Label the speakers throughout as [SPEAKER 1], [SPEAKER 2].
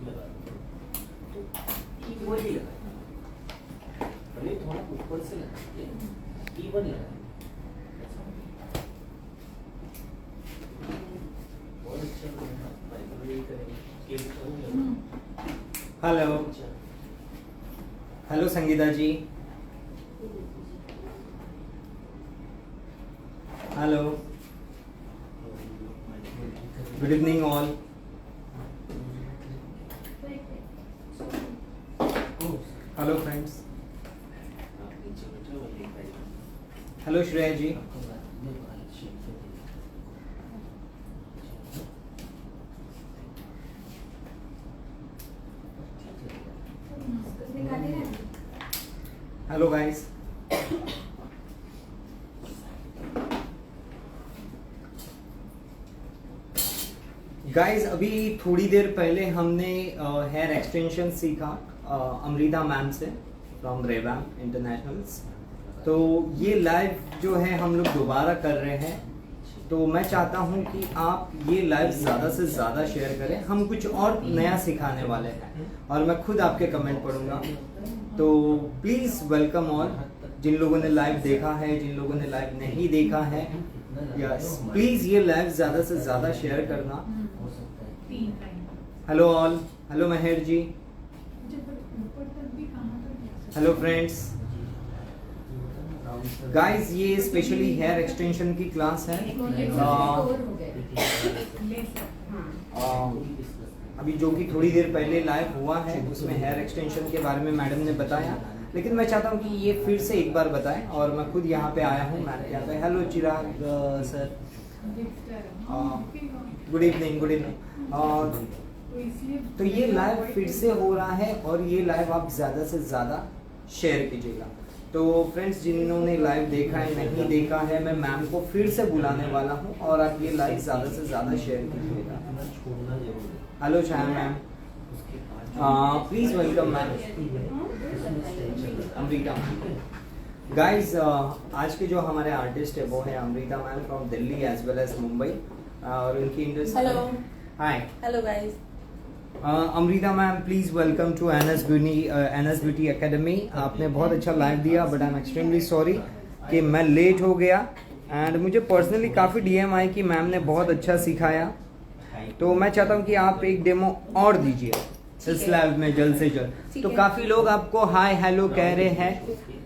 [SPEAKER 1] तो वही लगाए, भले थोड़ा ऊपर से लगाइए, इवन लगाइए। बहुत अच्छा करेंगे।
[SPEAKER 2] Hello hello Sangeeta ji, hello, good evening all. Hello friends, hello Shreya ji, hello guys. Guys अभी थोड़ी देर पहले हमने हेयर एक्सटेंशन सीखा अमृता मैम से फ्रॉम रेवैम इंटरनेशनल्स। तो ये लाइव जो है हम लोग दोबारा कर रहे हैं, तो मैं चाहता हूँ कि आप ये लाइव ज़्यादा से ज़्यादा शेयर करें। हम कुछ और नया सिखाने वाले हैं और मैं खुद आपके कमेंट पढ़ूंगा, तो प्लीज़ वेलकम ऑल। जिन लोगों ने लाइव देखा है, जिन लोगों ने लाइव नहीं देखा है, यस प्लीज़ ये लाइव ज़्यादा से ज़्यादा शेयर करना। हेलो ऑल, हेलो मेहर जी, हेलो फ्रेंड्स। गाइस ये स्पेशली हेयर एक्सटेंशन की क्लास है। अभी जो कि थोड़ी देर पहले लाइव हुआ है उसमें हेयर एक्सटेंशन के बारे में मैडम ने बताया, लेकिन मैं चाहता हूँ कि ये फिर से एक बार बताएं। और मैं खुद यहाँ पे आया हूँ, मैम यहाँ पे। Hello Chirag sir, good evening, good evening. तो ये लाइव फिर से हो रहा है और ये लाइव आप ज़्यादा से ज़्यादा शेयर कीजिएगा। तो फ्रेंड्स जिन्होंने लाइव देखा है, नहीं देखा है, मैं मैम को फिर से बुलाने वाला हूँ और आप ये लाइव ज़्यादा से ज़्यादा शेयर कीजिएगा। Hello Chhaya ma'am, please welcome ma'am, Amrita. Guys आज के जो हमारे आर्टिस्ट है वो है Amrita ma'am from Delhi as well as Mumbai, और उनकी industry.
[SPEAKER 3] Hello,
[SPEAKER 2] hi,
[SPEAKER 3] hello guys.
[SPEAKER 2] Amrita ma'am please welcome to NS beauty academy. आपने बहुत अच्छा लाइव दिया, but I am extremely sorry कि मैं लेट हो गया। एंड मुझे पर्सनली काफ़ी डीएम आई कि मैम ने बहुत अच्छा सिखाया, तो मैं चाहता हूँ कि आप एक डेमो और दीजिए इस लाइव में जल्द से जल्द। तो काफ़ी लोग आपको हाय हेलो कह रहे हैं।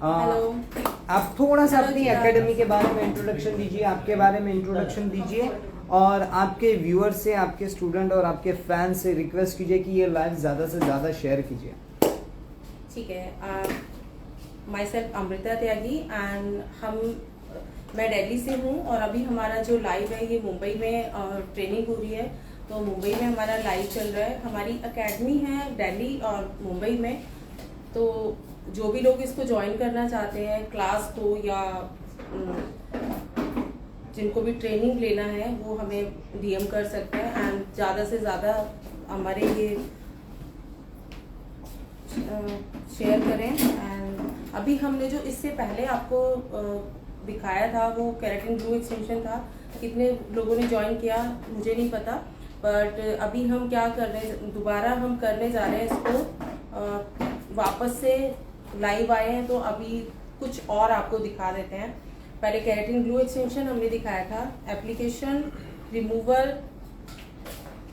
[SPEAKER 2] आप थोड़ा सा अपनी एकेडमी के बारे में इंट्रोडक्शन दीजिए, आपके बारे में इंट्रोडक्शन दीजिए, और आपके व्यूअर से, आपके स्टूडेंट और आपके फैन से रिक्वेस्ट कीजिए कि ये लाइव ज़्यादा से ज़्यादा शेयर कीजिए।
[SPEAKER 3] ठीक है, my self Amrita Tyagi and मैं दिल्ली से हूँ और अभी हमारा जो लाइव है ये मुंबई में ट्रेनिंग हो रही है। तो मुंबई में हमारा लाइव चल रहा है। हमारी एकेडमी है दिल्ली और मुंबई में, तो जो भी लोग इसको ज्वाइन करना चाहते हैं क्लास को, या जिनको भी ट्रेनिंग लेना है वो हमें डीएम कर सकते हैं। एंड ज़्यादा से ज़्यादा हमारे ये शेयर करें। एंड अभी हमने जो इससे पहले आपको दिखाया था वो केराटिन ग्लू एक्सटेंशन था। कितने लोगों ने ज्वाइन किया मुझे नहीं पता, बट अभी हम क्या कर रहे हैं, दोबारा हम करने जा रहे हैं इसको। वापस से लाइव आए हैं तो अभी कुछ और आपको दिखा देते हैं। पहले केराटिन ग्लू एक्सटेंशन हमने दिखाया था, एप्लीकेशन, रिमूवल।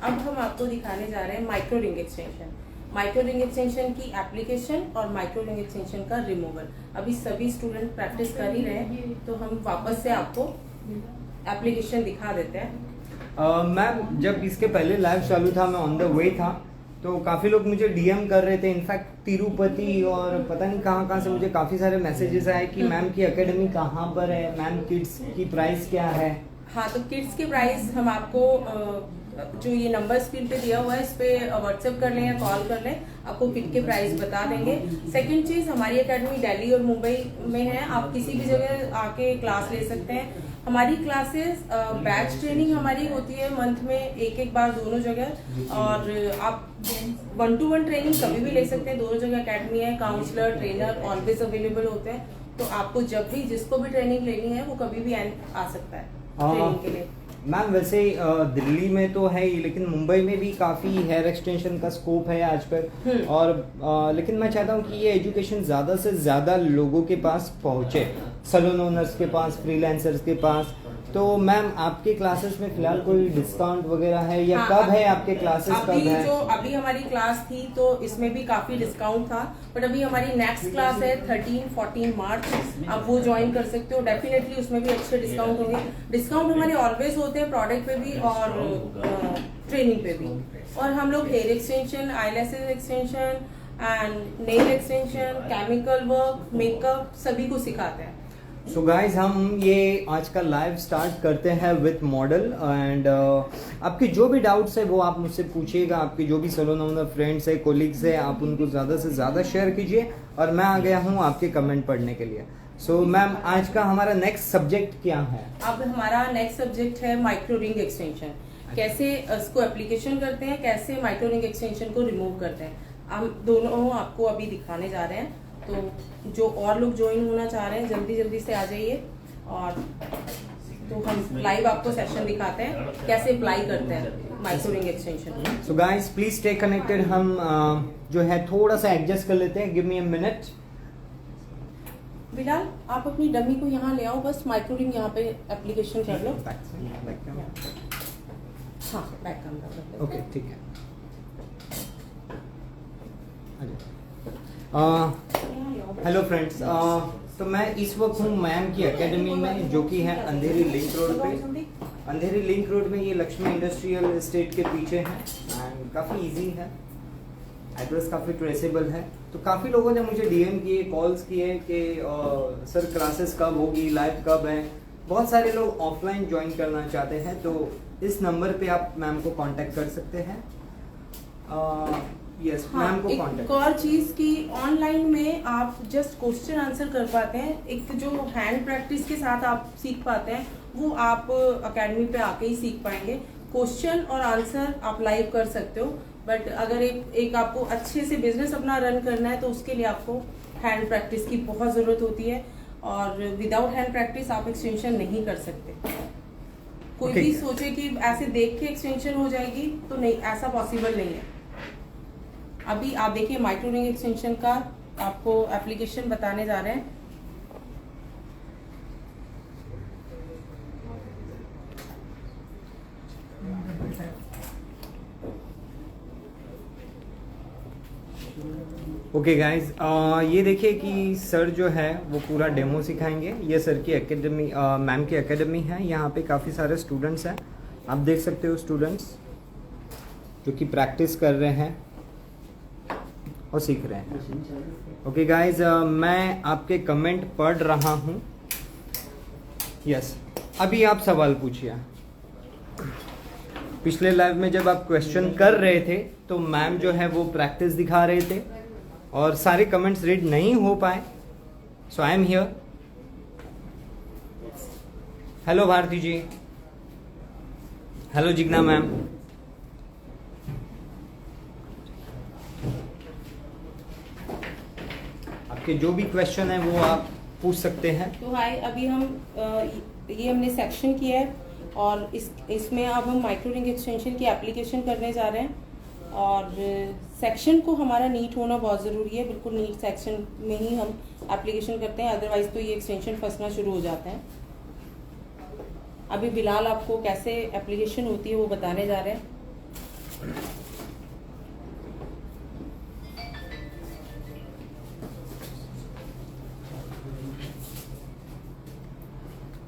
[SPEAKER 3] अब हम आपको दिखाने जा रहे हैं micro ring extension. Micro ring extension की एप्लीकेशन और माइक्रो रिंग एक्सटेंशन का रिमूवल। अभी सभी स्टूडेंट प्रैक्टिस कर ही रहे हैं, तो हम वापस से आपको एप्लीकेशन दिखा देते हैं।
[SPEAKER 2] मैम जब इसके पहले लाइव चालू था, मैं ऑन द वे था, तो काफ़ी लोग मुझे डीएम कर रहे थे। इनफैक्ट तिरुपति और पता नहीं कहाँ से मुझे काफ़ी सारे मैसेजेस आए कि मैम की एकेडमी कहाँ पर है, मैम किड्स की प्राइस क्या है।
[SPEAKER 3] हाँ, तो किड्स के प्राइस हम आपको जो ये नंबर स्क्रीन पे दिया हुआ है इस पे व्हाट्सएप कर लें या कॉल कर लें, आपको किट के प्राइस बता देंगे। सेकंड चीज़, हमारी एकेडमी दिल्ली और मुंबई में है, आप किसी भी जगह आके क्लास ले सकते हैं। हमारी क्लासेस बैच ट्रेनिंग हमारी होती है मंथ में एक बार दोनों जगह, और आप 1-to-1 ट्रेनिंग कभी भी ले सकते हैं। दोनों जगह एकेडमी है, काउंसलर ट्रेनर ऑलवेज अवेलेबल होते हैं, तो आपको जब भी जिसको भी ट्रेनिंग लेनी है वो कभी भी आ सकता है ट्रेनिंग के लिए।
[SPEAKER 2] मैम वैसे दिल्ली में तो है ही, लेकिन मुंबई में भी काफ़ी हेयर एक्सटेंशन का स्कोप है आजकल। और लेकिन मैं चाहता हूँ कि ये एजुकेशन ज़्यादा से ज़्यादा लोगों के पास पहुँचे, सैलून ओनर्स के पास, फ्रीलांसर्स के पास। तो मैम आपके क्लासेस में फिलहाल कोई डिस्काउंट वगैरह है या
[SPEAKER 3] हाँ,
[SPEAKER 2] कब है आपके क्लासेस, कब है?
[SPEAKER 3] अभी हमारी क्लास थी तो इसमें भी काफी डिस्काउंट था, बट अभी हमारी नेक्स्ट क्लास है 13-14 मार्च, आप वो ज्वाइन कर सकते हो। डेफिनेटली उसमें भी अच्छे डिस्काउंट होंगे। डिस्काउंट हमारे ऑलवेज होते हैं प्रोडक्ट पे भी और ट्रेनिंग पे भी। और हम लोग hair extension, eyelashes extension and nail extension, chemical work, makeup सभी को सिखाते हैं।
[SPEAKER 2] सो गाइज हम ये आज का लाइव स्टार्ट करते हैं विथ मॉडल एंड आपके जो भी डाउट्स है वो आप मुझसे पूछिएगा। आपके जो भी सैलून ओनर फ्रेंड्स है, कोलिग्स है, आप उनको ज़्यादा से ज़्यादा शेयर कीजिए। और मैं आ गया हूँ आपके कमेंट पढ़ने के लिए। सो मैम आज का हमारा नेक्स्ट सब्जेक्ट क्या है?
[SPEAKER 3] अब हमारा नेक्स्ट सब्जेक्ट है माइक्रो रिंग एक्सटेंशन। कैसे इसको एप्लीकेशन करते हैं, कैसे माइक्रो रिंग एक्सटेंशन को रिमूव करते हैं, हम दोनों आपको अभी दिखाने जा रहे हैं। तो जो और लोग ज्वाइन होना चाह रहे हैं जल्दी जल्दी से आ जाइए। और तो हम लाइव आपको सेशन दिखाते हैं कैसे अप्लाई करते हैं micro ring extension.
[SPEAKER 2] So guys please stay connected. हम जो है थोड़ा सा एडजस्ट कर लेते हैं। Give me a minute.
[SPEAKER 3] Bilal आप अपनी डमी को यहाँ ले आओ, बस माइक्रो रिंग यहाँ पे एप्लीकेशन कर लो। हाँ बैक कैमरा।
[SPEAKER 2] ओके ठीक है। हेलो फ्रेंड्स, तो मैं इस वक्त हूँ मैम की एकेडमी में, जो कि है अंधेरी लिंक रोड पे। अंधेरी लिंक रोड में ये लक्ष्मी इंडस्ट्रियल एस्टेट के पीछे है एंड काफ़ी इजी है, एड्रेस काफ़ी ट्रेसेबल है। तो काफ़ी लोगों ने मुझे डीएम किए, कॉल्स किए कि सर क्लासेस कब होगी, लाइव कब है। बहुत सारे लोग ऑफलाइन ज्वाइन करना चाहते हैं, तो इस नंबर पे आप मैम को कांटेक्ट कर सकते हैं। यस मैम को कांटेक्ट।
[SPEAKER 3] एक और चीज की ऑनलाइन में आप जस्ट क्वेश्चन आंसर कर पाते हैं, एक जो हैंड प्रैक्टिस के साथ आप सीख पाते हैं वो आप एकेडमी पे आके ही सीख पाएंगे। क्वेश्चन और आंसर आप लाइव कर सकते हो, बट अगर एक आपको अच्छे से बिजनेस अपना रन करना है तो उसके लिए आपको हैंड प्रैक्टिस की बहुत जरूरत होती है। और विदाउट हैंड प्रैक्टिस आप एक्सटेंशन नहीं कर सकते। कोई भी सोचे कि ऐसे देख के एक्सटेंशन हो जाएगी तो नहीं, ऐसा पॉसिबल नहीं है। अभी आप देखिए माइक्रो रिंग एक्सटेंशन का आपको एप्लीकेशन बताने जा रहे हैं।
[SPEAKER 2] ओके गाइज, ये देखिए कि सर जो है वो पूरा डेमो सिखाएंगे। ये सर की एकेडमी, मैम की एकेडमी है। यहाँ पे काफ़ी सारे स्टूडेंट्स हैं, आप देख सकते हो स्टूडेंट्स जो कि प्रैक्टिस कर रहे हैं और सीख रहे हैं। ओके गाइज, मैं आपके कमेंट पढ़ रहा हूँ। यस अभी आप सवाल पूछिए। पिछले लाइव में जब आप क्वेश्चन कर रहे थे तो मैम जो है वो प्रैक्टिस दिखा रहे थे और सारे कमेंट्स रीड नहीं हो पाए, so I am here. Hello Bharti ji, hello Jigna ma'am. आपके जो भी क्वेश्चन है वो आप पूछ सकते हैं।
[SPEAKER 3] तो हाय, अभी हम ये हमने सेक्शन किया है और इसमें अब हम माइक्रो रिंग एक्सटेंशन की एप्लीकेशन करने जा रहे हैं। और सेक्शन को हमारा नीट होना बहुत ज़रूरी है, बिल्कुल नीट सेक्शन में ही हम एप्लीकेशन करते हैं, अदरवाइज तो ये एक्सटेंशन फंसना शुरू हो जाते हैं। अभी बिलाल आपको कैसे एप्लीकेशन होती है वो बताने जा रहे हैं।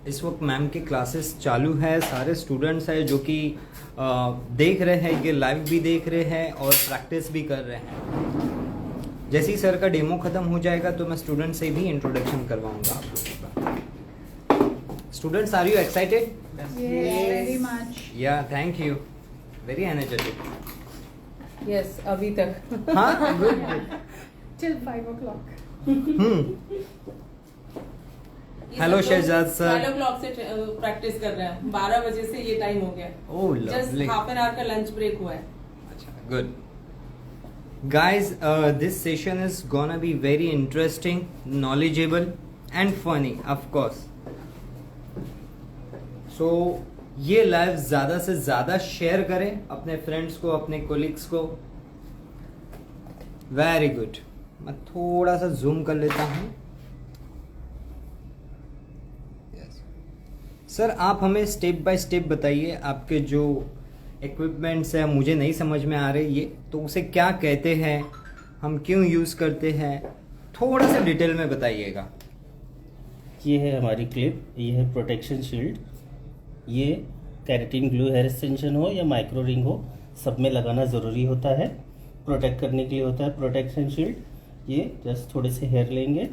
[SPEAKER 2] इस वक्त मैम की क्लासेस चालू है। सारे स्टूडेंट्स हैं जो कि देख रहे हैं, ये लाइव भी देख रहे हैं और प्रैक्टिस भी कर रहे हैं। जैसे ही सर का डेमो ख़त्म हो जाएगा तो मैं स्टूडेंट से भी इंट्रोडक्शन करवाऊंगा आप लोगों का। Students, are you excited?
[SPEAKER 4] Very much.
[SPEAKER 2] Yeah thank you, very energetic.
[SPEAKER 3] Yes अभी तक।
[SPEAKER 2] हाँ good.
[SPEAKER 4] Till 5 o'clock.
[SPEAKER 2] Hello Shahzad sir.
[SPEAKER 3] 12 o'clock से प्रैक्टिस कर रहे हैं, 12 बजे से ये टाइम हो गया।
[SPEAKER 2] Oh
[SPEAKER 3] just
[SPEAKER 2] lovely.
[SPEAKER 3] Half an hour का लंच ब्रेक हुआ है।
[SPEAKER 2] अच्छा good. Guys, this session is gonna be very interesting, knowledgeable and funny, of course. So ये लाइव ज़्यादा से ज़्यादा शेयर करें अपने फ्रेंड्स को, अपने कोलिग्स को। Very good. मैं थोड़ा सा जूम कर लेता हूँ। सर आप हमें स्टेप बाय स्टेप बताइए, आपके जो इक्विपमेंट्स हैं मुझे नहीं समझ में आ रहे ये, तो उसे क्या कहते हैं, हम क्यों यूज़ करते हैं, थोड़ा सा डिटेल में बताइएगा।
[SPEAKER 5] ये है हमारी क्लिप, ये है प्रोटेक्शन शील्ड। ये केराटिन ग्लू हेयर एक्सटेंशन हो या माइक्रो रिंग हो, सब में लगाना ज़रूरी होता है, प्रोटेक्ट करने के लिए होता है प्रोटेक्शन शील्ड। ये जस्ट थोड़े से हेयर लेंगे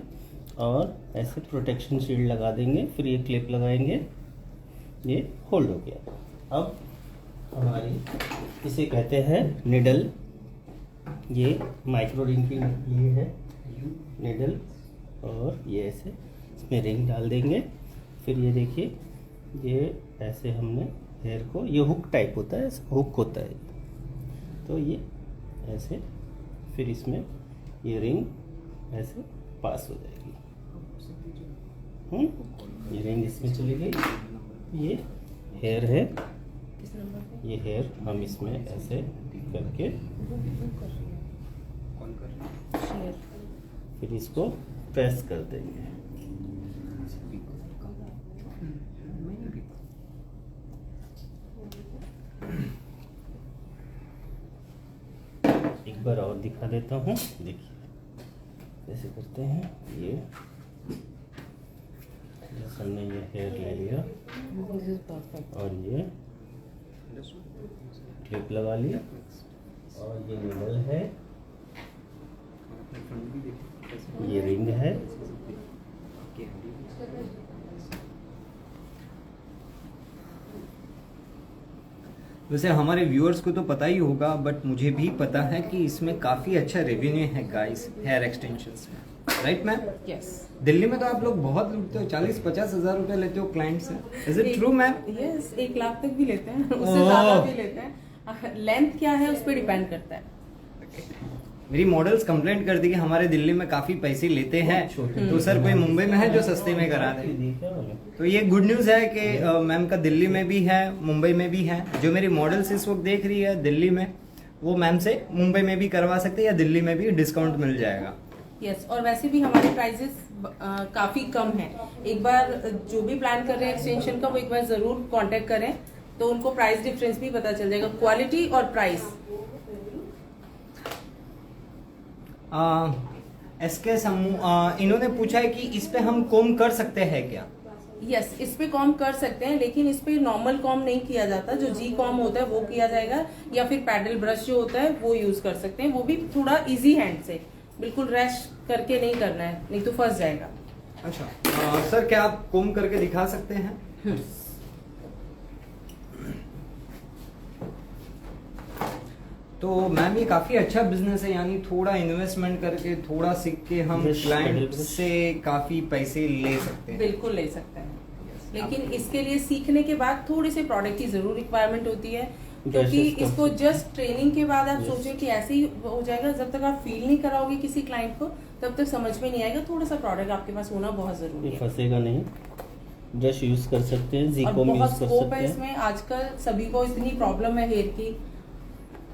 [SPEAKER 5] और ऐसे प्रोटेक्शन शील्ड लगा देंगे, फिर ये क्लिप लगाएंगे, ये होल्ड हो गया। अब हमारी इसे कहते हैं निडल। ये माइक्रो रिंग के लिए है निडल, और ये ऐसे इसमें रिंग डाल देंगे। फिर ये देखिए, ये ऐसे हमने हेयर को, ये हुक टाइप होता है, हुक होता है, तो ये ऐसे, फिर इसमें ये रिंग ऐसे पास हो जाएगी। ये रिंग इसमें चली गई। ये हेयर है, ये हेयर हम इसमें ऐसे करके फिर इसको प्रेस कर देंगे। एक बार और दिखा देता हूँ, देखिए ऐसे करते हैं। ये जैसे हमने ये हेयर ले लिया और ये क्लिप लगा लिया, और ये निडल है, ये रिंग है।
[SPEAKER 2] वैसे हमारे व्यूअर्स को तो पता ही होगा, बट मुझे भी पता है कि इसमें काफ़ी अच्छा रेवेन्यू है गाइस, हेयर एक्सटेंशंस में, राइट मैम?
[SPEAKER 3] यस।
[SPEAKER 2] दिल्ली में तो आप लोग बहुत लूटते हो, 40-50 हज़ार रुपए लेते हो क्लाइंट से, is it true ma'am?
[SPEAKER 3] Yes, 1 lakh तक भी लेते हैं, उससे ज़्यादा भी लेते हैं। लेंथ क्या है उस पर डिपेंड करता है।
[SPEAKER 2] मेरी मॉडल्स कंप्लेंट कर दी कि हमारे दिल्ली में काफ़ी पैसे लेते हैं, तो सर कोई मुंबई में है जो सस्ते में करा दे। तो ये गुड न्यूज़ है कि मैम का दिल्ली में भी है, मुंबई में भी है। जो मेरी मॉडल्स इस वक्त देख रही है दिल्ली में, वो मैम से मुंबई में भी करवा सकते हैं या दिल्ली में भी डिस्काउंट मिल जाएगा।
[SPEAKER 3] यस, और वैसे भी हमारे प्राइजेस काफ़ी कम है। एक बार जो भी प्लान कर रहे हैं एक्सटेंशन का, वो एक बार ज़रूर कांटेक्ट करें, तो उनको प्राइस डिफरेंस भी पता चल जाएगा, क्वालिटी और प्राइस।
[SPEAKER 2] एसके समूह इन्होंने पूछा है कि इस पे हम कॉम कर सकते हैं क्या?
[SPEAKER 3] यस, इस पे कॉम कर सकते हैं, लेकिन इस पे नॉर्मल कॉम नहीं किया जाता। जो जी कॉम होता है वो किया जाएगा, या फिर पैडल ब्रश जो होता है वो यूज कर सकते हैं। वो भी थोड़ा इजी हैंड से, बिल्कुल रैश करके नहीं करना है, नहीं तो फंस जाएगा।
[SPEAKER 2] अच्छा सर, क्या आप कॉम करके दिखा सकते हैं? तो मैम ये काफी अच्छा बिजनेस है, यानी थोड़ा इन्वेस्टमेंट करके, थोड़ा सीख के हम क्लाइंट से काफी पैसे ले सकते हैं।
[SPEAKER 3] बिल्कुल ले सकते हैं, लेकिन इसके लिए सीखने के बाद थोड़ी सी प्रोडक्ट की जरूर रिक्वायरमेंट होती है, क्योंकि इसको जस्ट ट्रेनिंग के बाद आप सोचें कि ऐसे ही हो जाएगा, जब तक आप फील नहीं कराओगे किसी क्लाइंट को तब तक समझ में नहीं आएगा। थोड़ा सा प्रोडक्ट आपके पास होना बहुत जरूरी है।
[SPEAKER 5] फंसेगा नहीं, ब्रश यूज कर सकते हैं,
[SPEAKER 3] और
[SPEAKER 5] जीकोम यूज
[SPEAKER 3] बहुत
[SPEAKER 5] कर
[SPEAKER 3] स्कोप
[SPEAKER 5] सकते
[SPEAKER 3] है
[SPEAKER 5] हैं।
[SPEAKER 3] इसमें। आजकल सभी को इतनी प्रॉब्लम है हेयर की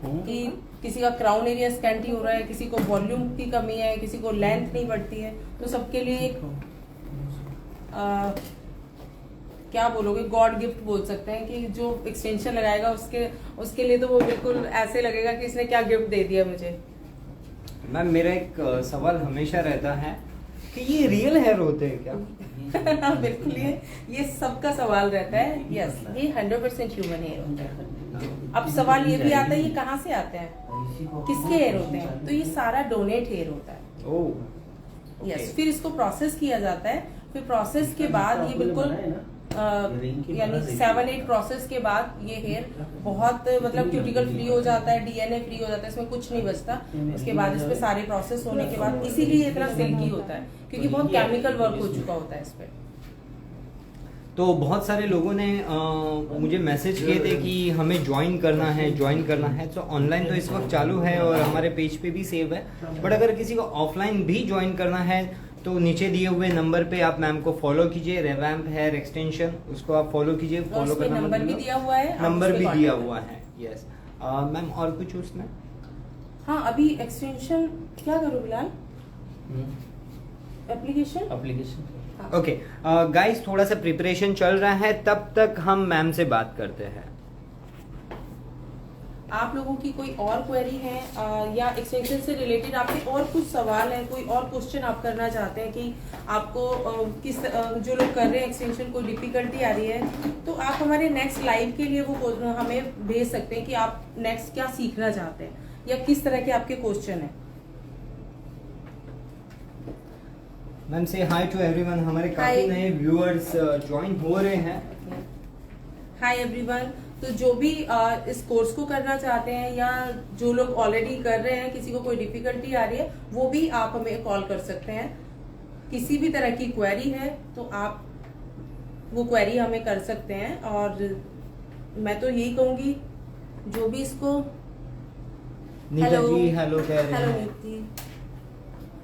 [SPEAKER 3] कि किसी का क्राउन एरिया स्कैंटी हो रहा है, किसी को वॉल्यूम की कमी है, किसी को लेंथ नहीं बढ़ती है, तो सबके लिए एक क्या बोलोगे, गॉड गिफ्ट बोल सकते हैं कि जो एक्सटेंशन लगाएगा उसके लिए तो वो बिल्कुल ऐसे लगेगा कि इसने क्या गिफ्ट दे दिया मुझे।
[SPEAKER 2] मैम मेरा एक सवाल हमेशा रहता है कि ये रियल हेयर होते हैं क्या?
[SPEAKER 3] बिल्कुल, ये सबका सवाल रहता है। यस, ये 100% ह्यूमन हेयर होता है। अब सवाल ये भी आता है, ये कहाँ से आते हैं, किसके हेयर होते हैं? तो ये सारा डोनेट हेयर होता है।
[SPEAKER 2] ओह
[SPEAKER 3] यस, फिर इसको प्रोसेस किया जाता है। फिर प्रोसेस के बाद ये बिल्कुल यानी 7-8 प्रोसेस के बाद ये हेयर बहुत मतलब क्यूटिकल फ्री हो जाता है, डीएनए फ्री हो जाता है, इसमें कुछ नहीं बचता। उसके बाद इस पे सारे प्रोसेस होने के बाद इसीलिए इतना सिल्की होता है, क्योंकि बहुत केमिकल वर्क हो चुका होता है इस पे।
[SPEAKER 2] तो बहुत सारे लोगों ने मुझे मैसेज किए थे कि हमें ज्वाइन करना है। तो ऑनलाइन तो इस वक्त चालू है और हमारे पेज पे भी सेव है, बट अगर किसी को ऑफलाइन भी ज्वाइन करना है तो नीचे दिए हुए नंबर पे आप मैम को फॉलो कीजिए, रेवैम्प हेयर एक्सटेंशन, उसको आप फॉलो कीजिए। फॉलो
[SPEAKER 3] उसमें
[SPEAKER 2] करना
[SPEAKER 3] नंबर भी दिया हुआ है, आप
[SPEAKER 2] नंबर
[SPEAKER 3] उस
[SPEAKER 2] भी
[SPEAKER 3] पे
[SPEAKER 2] दिया
[SPEAKER 3] contact
[SPEAKER 2] हुआ है। यस मैम, और कुछ उसमें?
[SPEAKER 3] हाँ, अभी एक्सटेंशन क्या करूँ Bilal? Application
[SPEAKER 5] application
[SPEAKER 2] okay guys, थोड़ा सा प्रिपरेशन चल रहा है, तब तक हम मैम से बात करते हैं।
[SPEAKER 3] आप लोगों की कोई और क्वेरी है या एक्सटेंशन से रिलेटेड आपके और कुछ सवाल है, कोई और क्वेश्चन आप करना चाहते हैं कि आपको जो लोग कर रहे हैं एक्सटेंशन कोई डिफिकल्टी आ रही है, तो आप हमारे नेक्स्ट लाइव के लिए वो हमें भेज सकते हैं कि आप नेक्स्ट क्या सीखना चाहते हैं या किस तरह के आपके क्वेश्चन हैं।
[SPEAKER 2] मैम से हाय टू एवरीवन, हमारे काफी
[SPEAKER 3] Hi.
[SPEAKER 2] नए व्यूअर्स ज्वाइन हो रहे हैं।
[SPEAKER 3] हाय एवरीवन, तो जो भी इस कोर्स को करना चाहते हैं या जो लोग ऑलरेडी कर रहे हैं, किसी को कोई डिफिकल्टी आ रही है, वो भी आप हमें कॉल कर सकते हैं। किसी भी तरह की क्वेरी है तो आप वो क्वेरी हमें कर सकते हैं। और मैं तो यही कहूंगी, जो भी इसको
[SPEAKER 2] नीता
[SPEAKER 3] Hello.
[SPEAKER 2] जी हेलो कह रहे
[SPEAKER 3] हेलो
[SPEAKER 2] हैं।
[SPEAKER 3] Neeti,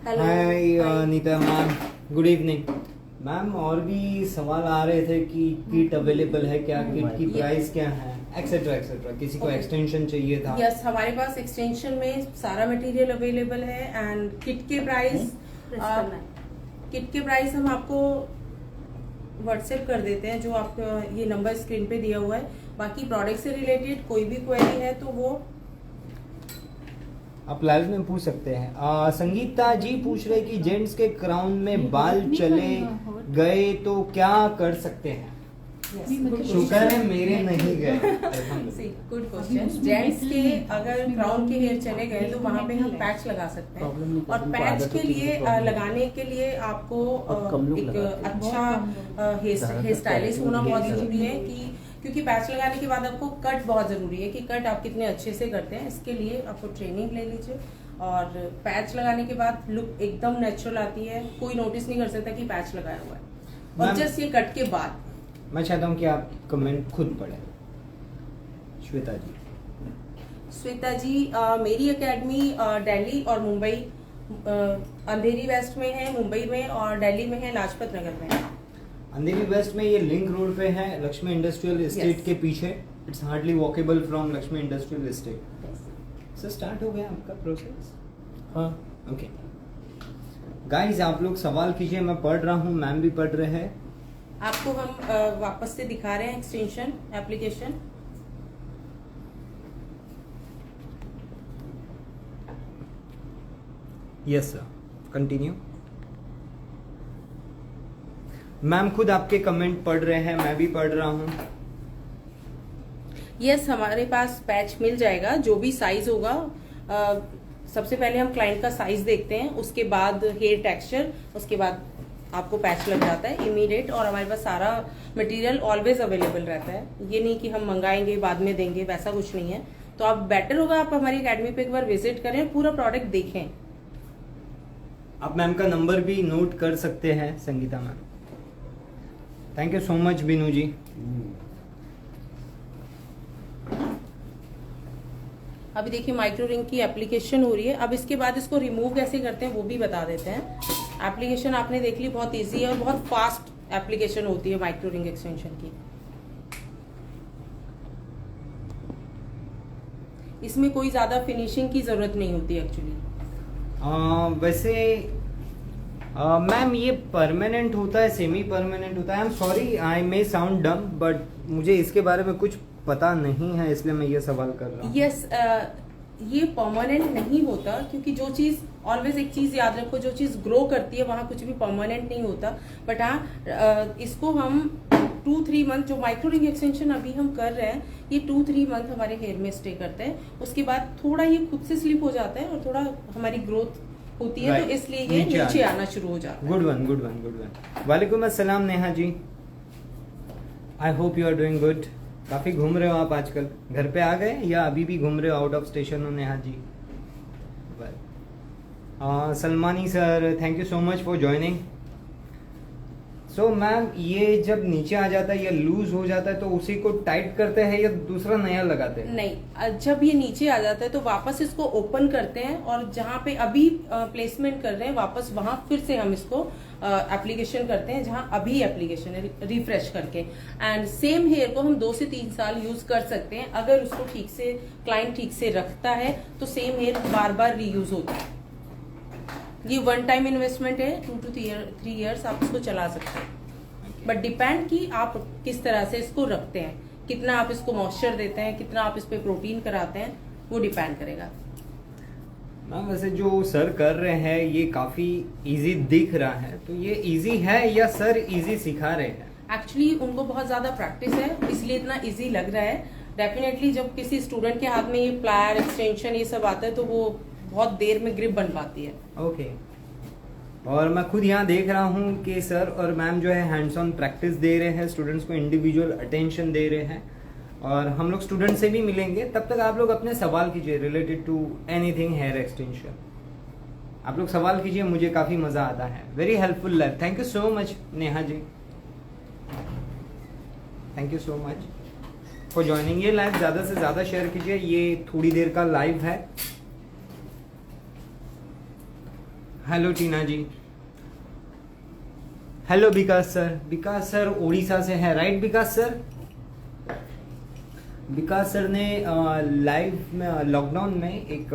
[SPEAKER 2] hi Neeta ma'am, good evening ma'am. और भी सवाल आ रहे थे कि किट अवेलेबल है क्या, किट की
[SPEAKER 3] ये-
[SPEAKER 2] प्राइस क्या है, एक्सेट्रा एक्सेट्रा। किसी को
[SPEAKER 3] Okay.
[SPEAKER 2] एक्सटेंशन चाहिए था।
[SPEAKER 3] यस, हमारे पास एक्सटेंशन में सारा मटेरियल अवेलेबल है। एंड किट के प्राइस किट के प्राइस हम आपको व्हाट्सएप कर देते हैं, जो आपका ये नंबर स्क्रीन पे दिया हुआ है। बाकी प्रोडक्ट से रिलेटेड कोई भी क्वेरी है तो वो
[SPEAKER 2] आप लाइव में पूछ सकते हैं। संगीता जी पूछ रहे कि जेंट्स के क्राउन में बाल चले गए तो क्या कर सकते हैं? शुक्र है मेरे नहीं गए।
[SPEAKER 3] Good question. जेंट्स के अगर क्राउन के हेयर चले गए तो वहाँ पे हम पैच लगा सकते हैं।
[SPEAKER 5] प्रॉब्लम नहीं
[SPEAKER 3] और
[SPEAKER 5] करती,
[SPEAKER 3] पैच
[SPEAKER 5] आदत
[SPEAKER 3] के
[SPEAKER 5] होती है,
[SPEAKER 3] लिए
[SPEAKER 5] प्रॉब्लम नहीं।
[SPEAKER 3] लगाने के लिए आपको
[SPEAKER 5] अब कम लोग
[SPEAKER 3] एक
[SPEAKER 5] लगाते हैं।
[SPEAKER 3] अच्छा हेयर
[SPEAKER 5] ज़्यादातर
[SPEAKER 3] स्टाइलिस्ट होना
[SPEAKER 5] पैच
[SPEAKER 3] बहुत
[SPEAKER 5] लगाते हैं।
[SPEAKER 3] जरूरी है कि क्योंकि पैच लगाने के बाद आपको कट बहुत जरूरी है कि कट आप कितने अच्छे से करते हैं। इसके लिए आपको ट्रेनिंग ले लीजिए। और पैच लगाने के बाद लुक एकदम नेचुरल आती है, कोई नोटिस नहीं कर सकता कि पैच लगाया हुआ है। और
[SPEAKER 2] मैम-
[SPEAKER 3] जस्ट ये कट के बाद
[SPEAKER 2] मैं चाहता हूँ कि आप कमेंट खुद पढ़ें। श्वेता जी।
[SPEAKER 3] श्वेता जी, मेरी एकेडमी दिल्ली और मुंबई, अंधेरी वेस्ट में है मुंबई में, और दिल्ली में है लाजपत नगर में।
[SPEAKER 2] अंधेरी वेस्ट में ये लिंक रोड पे है, लक्ष्मी इंडस्ट्रियल एस्टेट
[SPEAKER 3] Yes.
[SPEAKER 2] के पीछे। It's hardly walkable from Lakshmi industrial estate. Sir start हो गया आपका प्रोसेस?
[SPEAKER 5] हाँ।
[SPEAKER 2] ओके गाइस, आप लोग सवाल कीजिए, मैं पढ़ रहा हूँ, मैम भी पढ़ रहे हैं।
[SPEAKER 3] आपको हम वापस से दिखा रहे हैं extension application.
[SPEAKER 2] Yes sir, continue. Ma'am खुद आपके कमेंट पढ़ रहे हैं, मैं भी पढ़ रहा हूँ।
[SPEAKER 3] यस, हमारे पास पैच मिल जाएगा, जो भी साइज होगा। सबसे पहले हम क्लाइंट का साइज देखते हैं, उसके बाद हेयर टेक्सचर, उसके बाद आपको पैच लग जाता है इमीडिएट। और हमारे पास सारा मटेरियल ऑलवेज अवेलेबल रहता है। ये नहीं कि हम मंगाएंगे बाद में देंगे, वैसा कुछ नहीं है। तो आप बेटर होगा आप हमारी एकेडमी पे एक बार विजिट करें, पूरा प्रोडक्ट देखें।
[SPEAKER 2] आप मैम का नंबर भी नोट कर सकते हैं, Sangeeta ma'am. Thank you so much Binu ji.
[SPEAKER 3] अभी देखिए माइक्रो रिंग की एप्लीकेशन हो रही है। अब इसके बाद इसको रिमूव कैसे करते हैं वो भी बता देते हैं। एप्लीकेशन आपने देख ली, बहुत इजी है और बहुत फास्ट एप्लीकेशन होती है माइक्रो रिंग एक्सटेंशन की। इसमें कोई ज्यादा फिनिशिंग की जरूरत नहीं होती एक्चुअली।
[SPEAKER 2] वैसे मैम ये परमानेंट होता है, सेमी परमानेंट होता है? I am sorry, I may sound डम, बट मुझे इसके बारे में कुछ पता नहीं है, इसलिए मैं ये सवाल कर रहा हूँ।
[SPEAKER 3] यस, ये परमानेंट नहीं होता, क्योंकि जो चीज ऑलवेज एक चीज याद रखो, जो चीज ग्रो करती है वहां कुछ भी परमानेंट नहीं होता। बट हाँ, इसको हम 2-3 मंथ, जो माइक्रो रिंग एक्सटेंशन अभी हम कर रहे हैं, ये 2-3 मंथ हमारे हेयर में स्टे करते हैं। उसके बाद थोड़ा ये खुद से स्लिप हो जाता है और थोड़ा हमारी ग्रोथ होती है, तो इसलिए ये नीचे आना शुरू हो जाता है।
[SPEAKER 2] Good one, good one, good one. वालेकुम अस्सलाम Neha ji, I hope you are doing good. काफी घूम रहे हो आप आजकल, घर पे आ गए या अभी भी घूम रहे हो, आउट ऑफ स्टेशन हो Neha ji? Salmani sir, thank you so much for joining. So ma'am ये जब नीचे आ जाता है या लूज हो जाता है तो उसी को टाइट करते हैं या दूसरा नया लगाते हैं?
[SPEAKER 3] नहीं, जब ये नीचे आ जाता है तो वापस इसको ओपन करते हैं और जहाँ पे अभी प्लेसमेंट कर रहे हैं वापस वहां फिर से हम इसको एप्लीकेशन करते हैं जहाँ अभी एप्लीकेशन है, रिफ्रेश करके। एंड सेम हेयर को हम 2 से 3 साल यूज कर सकते हैं अगर उसको ठीक से क्लाइंट ठीक से रखता है तो same here bar bar reuse होता है। ये 1 टाइम इन्वेस्टमेंट है, 2 to 3 इयर्स आप इसको चला सकते हैं। बट डिपेंड कि आप किस तरह से इसको रखते हैं, कितना आप इसको मॉइस्चर देते हैं, कितना आप इस पे प्रोटीन कराते हैं, वो डिपेंड करेगा।
[SPEAKER 2] मैम वैसे जो सर कर रहे हैं ये काफी इजी दिख रहा है, तो ये इजी है या सर इजी सिखा रहे हैं?
[SPEAKER 3] एक्चुअली उनको बहुत ज्यादा प्रैक्टिस है इसलिए इतना इजी लग रहा है। डेफिनेटली जब किसी स्टूडेंट के हाथ में ये प्लायर एक्सटेंशन ये सब आता है तो वो बहुत देर में ग्रिप बन पाती है।
[SPEAKER 2] ओके। और मैं खुद यहाँ देख रहा हूँ कि सर और मैम जो है हैंड्स ऑन प्रैक्टिस दे रहे हैं, स्टूडेंट्स को इंडिविजुअल अटेंशन दे रहे हैं और हम लोग स्टूडेंट से भी मिलेंगे। तब तक आप लोग अपने सवाल कीजिए related to anything hair extension. आप लोग सवाल कीजिए, मुझे काफ़ी मज़ा आता है। Very helpful live. Thank you so much Neha ji, thank you so much for joining. ये लाइव ज़्यादा से ज़्यादा शेयर कीजिए, ये थोड़ी देर का लाइव है। हेलो टीना जी, हेलो विकास सर। विकास सर उड़ीसा से है, राइट विकास सर? विकास सर ने लाइव में लॉकडाउन में एक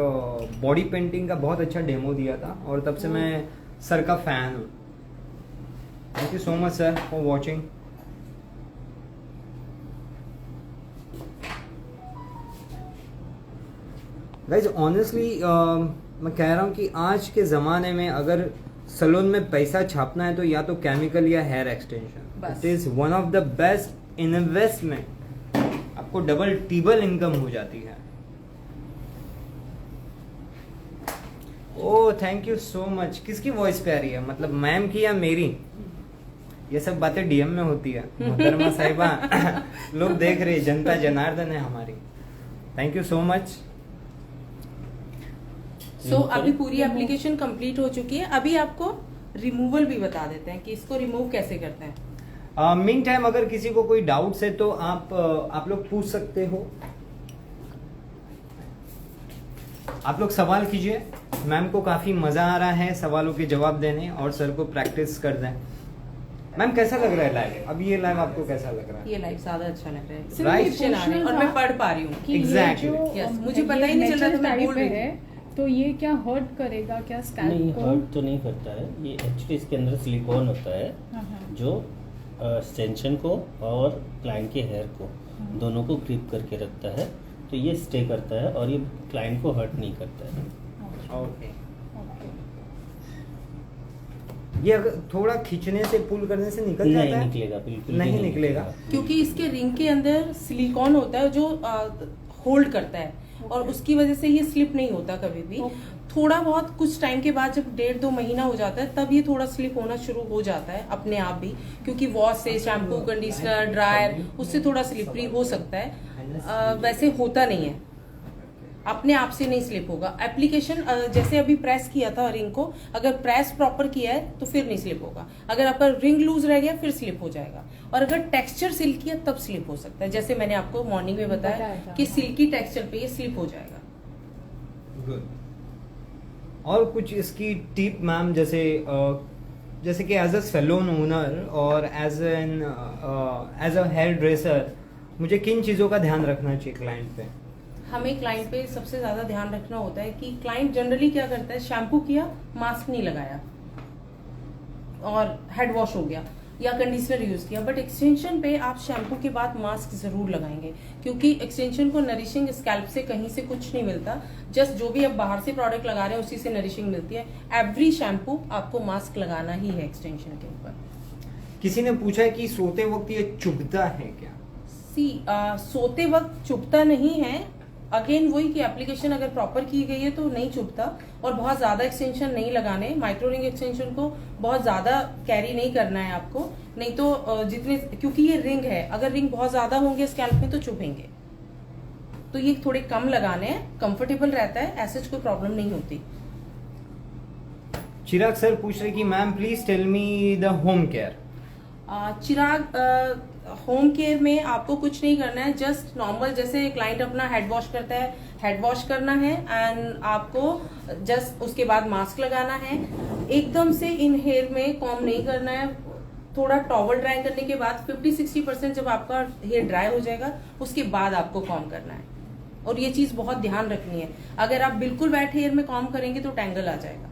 [SPEAKER 2] बॉडी पेंटिंग का बहुत अच्छा डेमो दिया था और तब से मैं सर का फैन हूँ। Thank you so much sir for watching. Guys honestly मैं कह रहा हूँ कि आज के ज़माने में अगर सैलून में पैसा छापना है तो या तो केमिकल या hair extension. It is one of the best investment. आपको डबल टिबल इनकम हो जाती है। Oh thank you so much. किसकी वॉइस प्यारी है, मतलब मैम की या मेरी? ये सब बातें डीएम में होती है मोहतरमा साहिबा। लोग देख रहे, जनता जनार्दन है हमारी। Thank you so much.
[SPEAKER 3] So अभी पूरी एप्लीकेशन कंप्लीट हो चुकी है। अभी आपको रिमूवल भी बता देते हैं कि इसको रिमूव कैसे करते हैं।
[SPEAKER 2] मीन टाइम अगर किसी को कोई डाउट्स है तो आप लोग पूछ सकते हो। आप लोग सवाल कीजिए, मैम को काफी मजा आ रहा है सवालों के जवाब देने और सर को प्रैक्टिस कर दें। मैम कैसा लग रहा है लाइव? अभी ये लाइव आपको कैसा लग रहा है?
[SPEAKER 3] ये लाइव ज्यादा अच्छा लग रहा है,
[SPEAKER 2] Right?
[SPEAKER 3] Simulation आ रही है और मैं पढ़ पा रही हूँ।
[SPEAKER 2] Exactly.
[SPEAKER 3] Yes, मुझे पता ही नहीं चल रहा था मैं बोल रही थी।
[SPEAKER 4] है तो ये क्या हर्ट करेगा क्या
[SPEAKER 5] नहीं,
[SPEAKER 4] स्कैल्प को?
[SPEAKER 5] हर्ट तो नहीं करता है। ये एक्चुअली इसके अंदर सिलिकॉन होता है जो एक्सटेंशन को और क्लाइंट के हेयर को दोनों को ग्रिप करके रखता है, तो ये स्टे करता है और ये क्लाइंट को हर्ट नहीं करता है।
[SPEAKER 2] ओके। ये अगर थोड़ा खींचने से पुल करने से निकल जाता है?
[SPEAKER 5] नहीं निकलेगा, बिल्कुल भी
[SPEAKER 2] नहीं निकलेगा।
[SPEAKER 3] क्योंकि इसके रिंग के अंदर सिलिकॉन होता है जो होल्ड करता है और उसकी वजह से ये स्लिप नहीं होता कभी भी। थोड़ा बहुत कुछ टाइम के बाद जब 1.5-2 महीना हो जाता है तब ये थोड़ा स्लिप होना शुरू हो जाता है अपने आप भी, क्योंकि वॉश से शैम्पू कंडीशनर ड्रायर उससे थोड़ा स्लिपरी हो सकता है। वैसे होता नहीं है, अपने आप से नहीं स्लिप होगा। एप्लीकेशन जैसे अभी प्रेस किया था रिंग को, अगर प्रेस प्रॉपर किया है तो फिर नहीं स्लिप होगा। अगर आपका रिंग लूज रह गया फिर स्लिप हो जाएगा। और अगर टेक्सचर सिल्की है तब स्लिप हो सकता है, जैसे मैंने आपको मॉर्निंग में बताया कि सिल्की टेक्सचर पे ये स्लिप हो जाएगा।
[SPEAKER 2] गुड। और कुछ इसकी टिप मैम, जैसे कि एज अ सैलून ओनर और एज अ हेयर ड्रेसर मुझे किन चीज़ों का ध्यान रखना चाहिए क्लाइंट पे?
[SPEAKER 3] हमें क्लाइंट पे सबसे ज्यादा ध्यान रखना होता है कि क्लाइंट जनरली क्या करता है, शैम्पू किया, मास्क नहीं लगाया और हेड वॉश हो गया या कंडीशनर यूज किया, बट एक्सटेंशन पे आप शैम्पू के बाद मास्क जरूर लगाएंगे, क्योंकि एक्सटेंशन को नरिशिंग स्कैल्प से कहीं से कुछ नहीं मिलता। जस्ट जो भी आप बाहर से प्रोडक्ट लगा रहे हैं उसी से नरिशिंग मिलती है। एवरी शैम्पू आपको मास्क लगाना ही है एक्सटेंशन के ऊपर।
[SPEAKER 2] किसी ने पूछा है कि सोते वक्त ये चुभता है क्या?
[SPEAKER 3] सोते वक्त चुभता नहीं है। अगेन वही कि एप्लीकेशन अगर प्रॉपर की गई है तो नहीं चुभता। और बहुत ज्यादा एक्सटेंशन नहीं लगाने, माइक्रो रिंग एक्सटेंशन को बहुत ज्यादा कैरी नहीं करना है आपको, नहीं तो जितने, क्योंकि ये रिंग है, अगर रिंग बहुत ज्यादा होंगे स्कैल्प में तो चुभेंगे। तो ये थोड़े कम लगाने हैं, कंफर्टेबल रहता है, ऐसे कोई प्रॉब्लम नहीं होती।
[SPEAKER 2] चिराग सर पूछ रहे कि ma'am please tell me the home care.
[SPEAKER 3] Chirag, home care में आपको कुछ नहीं करना है, जस्ट नॉर्मल जैसे क्लाइंट अपना हेड वॉश करता है, हेड वॉश करना है एंड आपको जस्ट उसके बाद मास्क लगाना है। एकदम से इन हेयर में कॉम्ब नहीं करना है, थोड़ा टॉवल ड्राई करने के बाद 50-60% जब आपका हेयर ड्राई हो जाएगा उसके बाद आपको कॉम्ब करना है। और ये चीज बहुत ध्यान रखनी है, अगर आप बिल्कुल वेट हेयर में कॉम्ब करेंगे तो टैंगल आ जाएगा।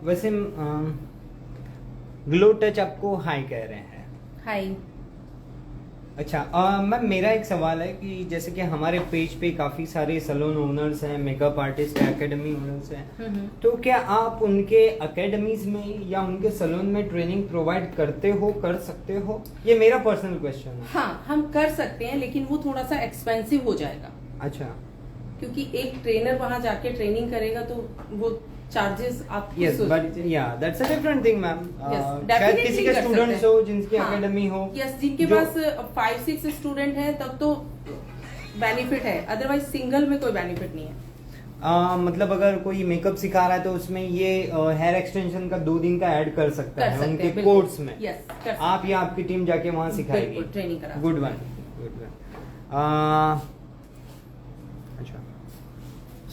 [SPEAKER 2] वैसे ग्लो टच आपको हाई कह रहे हैं।
[SPEAKER 3] हाई।
[SPEAKER 2] अच्छा मैम, मेरा एक सवाल है कि जैसे कि हमारे पेज पे काफी सारे सैलून ओनर्स हैं, मेकअप आर्टिस्ट हैं, एकेडमी ओनर्स हैं, तो क्या आप उनके एकेडमीज में या उनके सैलून में ट्रेनिंग प्रोवाइड करते हो, कर सकते हो? ये मेरा पर्सनल क्वेश्चन है।
[SPEAKER 3] हाँ, हम कर सकते हैं, लेकिन वो थोड़ा सा एक्सपेंसिव हो जाएगा।
[SPEAKER 2] अच्छा,
[SPEAKER 3] क्योंकि एक ट्रेनर वहां जाके ट्रेनिंग करेगा तो वो चार्जेस आप
[SPEAKER 2] यस, बट या that's a different thing ma'am. शायद
[SPEAKER 3] definitely
[SPEAKER 2] किसी के
[SPEAKER 3] कर
[SPEAKER 2] स्टूडेंट्स
[SPEAKER 3] सकते हैं।
[SPEAKER 2] हो जिनकी
[SPEAKER 3] हाँ,
[SPEAKER 2] एकेडमी हो,
[SPEAKER 3] यस, जिनके
[SPEAKER 2] जो-
[SPEAKER 3] पास 5-6 स्टूडेंट हैं तब तो बेनिफिट है, अदरवाइज सिंगल में कोई बेनिफिट नहीं है।
[SPEAKER 2] मतलब अगर कोई मेकअप सिखा रहा है तो उसमें ये हेयर एक्सटेंशन का 2 दिन का ऐड कर सकता
[SPEAKER 3] कर
[SPEAKER 2] है
[SPEAKER 3] सकते
[SPEAKER 2] उनके
[SPEAKER 3] हैं, बिल्कुल।
[SPEAKER 2] कोर्स में।
[SPEAKER 3] यस, कर सकते
[SPEAKER 2] आप या आपकी टीम जाके वहां सिखाएगी।
[SPEAKER 3] बिल्कुल, ट्रेनिंग करा
[SPEAKER 2] गुड वन,
[SPEAKER 3] सकते
[SPEAKER 2] गुड वन। अच्छा,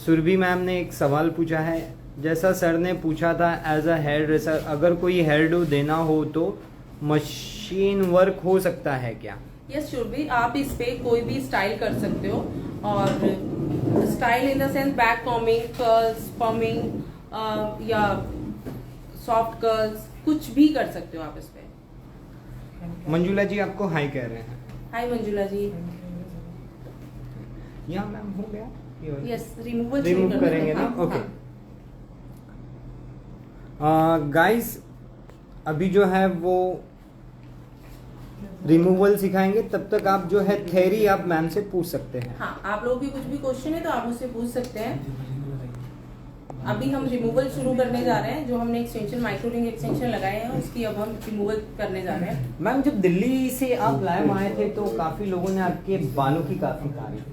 [SPEAKER 2] सुरभि मैम ने एक सवाल पूछा है, जैसा सर ने पूछा था एज अ हेयर ड्रेसर, अगर कोई हेयर डू देना हो तो मशीन वर्क हो सकता है क्या?
[SPEAKER 3] यस शुरभी, आप इस पे कोई भी स्टाइल कर सकते हो, और style in the sense back combing, curls, perming या सॉफ्ट कर्ल्स, कुछ भी कर सकते हो आप इस पे।
[SPEAKER 2] मंजुला जी आपको हाई कह रहे हैं।
[SPEAKER 3] हाय मंजुला जी।
[SPEAKER 2] या मैम हो गया?
[SPEAKER 3] यस, रिमूवल
[SPEAKER 2] रिमूव करेंगे ना? ओके गाइस, अभी जो है वो रिमूवल सिखाएंगे, तब तक आप जो है थ्योरी आप मैम से पूछ सकते हैं।
[SPEAKER 3] हाँ, आप लोगों की कुछ भी क्वेश्चन है तो आप मुझसे पूछ सकते हैं। अभी हम रिमूवल शुरू करने जा रहे हैं, जो हमने एक्सटेंशन माइक्रो रिंग एक्सटेंशन लगाए हैं उसकी अब हम रिमूवल करने जा रहे हैं।
[SPEAKER 2] मैम, जब दिल्ली से आप लाइव आए थे तो काफी लोगों ने आपके बालों की काफी तारीफ